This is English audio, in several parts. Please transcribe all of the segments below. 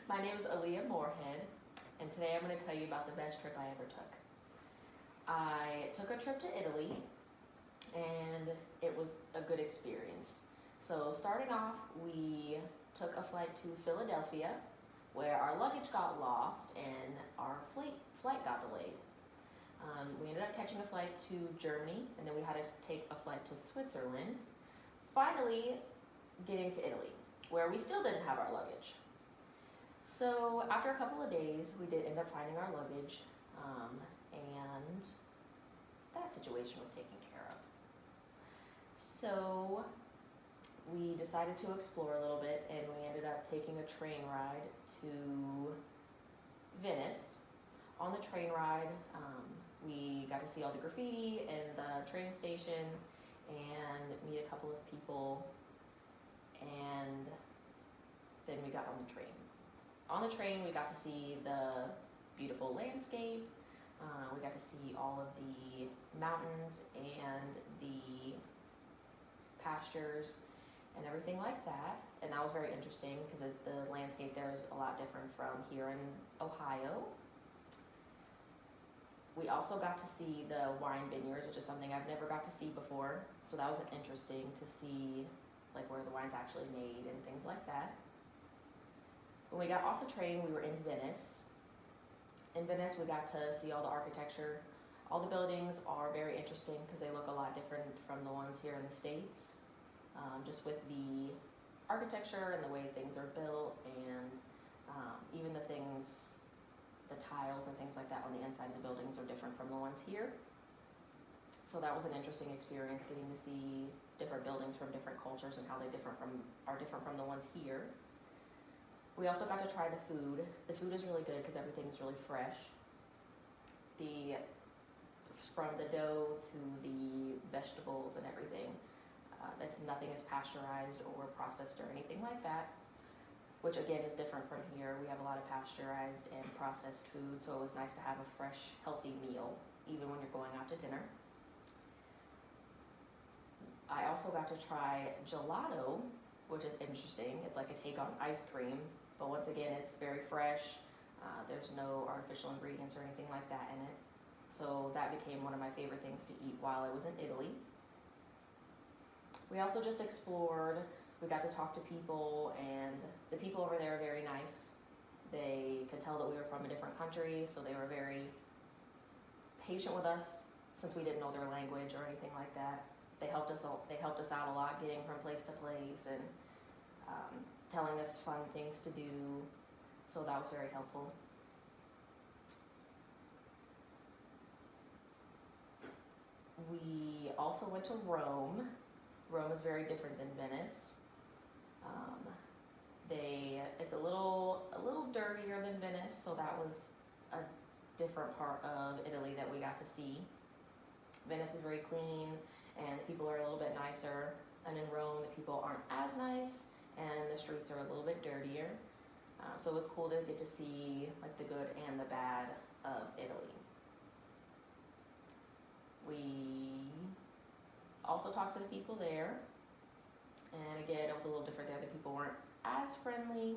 My name is Aaliyah Moorhead, and today I'm going to tell you about the best trip I ever took. I took a trip to Italy, and it was a good experience. So starting off, we took a flight to Philadelphia, where our luggage got lost and our flight got delayed. We ended up catching a flight to Germany, and then we had to take a flight to Switzerland, finally getting to Italy, where we still didn't have our luggage. So after a couple of days, we did end up finding our luggage, and that situation was taken care of. So we decided to explore a little bit, and we ended up taking a train ride to Venice. On the train ride, we got to see all the graffiti in the train station and meet a couple of people, and then we got on the train. On the train, we got to see the beautiful landscape. We got to see all of the mountains and the pastures and everything like that. And that was very interesting because the landscape there is a lot different from here in Ohio. We also got to see the wine vineyards, which is something I've never got to see before. So that was interesting to see like where the wine's actually made and things like that. When we got off the train, we were in Venice. In Venice, we got to see all the architecture. All the buildings are very interesting because they look a lot different from the ones here in the States. Just with the architecture and the way things are built, and even the tiles and things like that on the inside of the buildings are different from the ones here. So that was an interesting experience, getting to see different buildings from different cultures and how they are different from the ones here. We also got to try the food. The food is really good because everything's really fresh. From the dough to the vegetables and everything, nothing is pasteurized or processed or anything like that, which again is different from here. We have a lot of pasteurized and processed food, so it was nice to have a fresh, healthy meal, even when you're going out to dinner. I also got to try gelato, which is interesting. It's like a take on ice cream, but once again, it's very fresh. There's no artificial ingredients or anything like that in it. So that became one of my favorite things to eat while I was in Italy. We also just explored. We got to talk to people, and the people over there are very nice. They could tell that we were from a different country, so they were very patient with us since we didn't know their language or anything like that. They helped us out a lot, getting from place to place and telling us fun things to do. So that was very helpful. We also went to Rome. Rome is very different than Venice. It's a little dirtier than Venice, so that was a different part of Italy that we got to see. Venice is very clean, and the people are a little bit nicer. And in Rome, the people aren't as nice, and the streets are a little bit dirtier. So it was cool to get to see like the good and the bad of Italy. We also talked to the people there, and again, it was a little different there. The people weren't as friendly,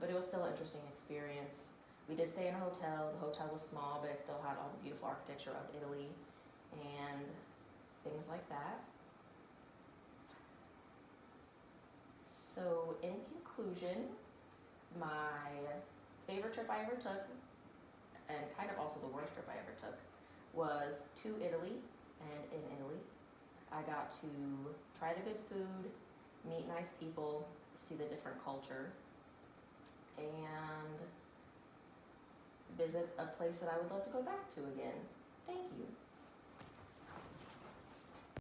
but it was still an interesting experience. We did stay in a hotel. The hotel was small, but it still had all the beautiful architecture of Italy and things like that. So in conclusion, my favorite trip I ever took, and kind of also the worst trip I ever took, was to Italy. And in Italy, I got to try the good food, meet nice people, see the different culture, and visit a place that I would love to go back to again. Thank you.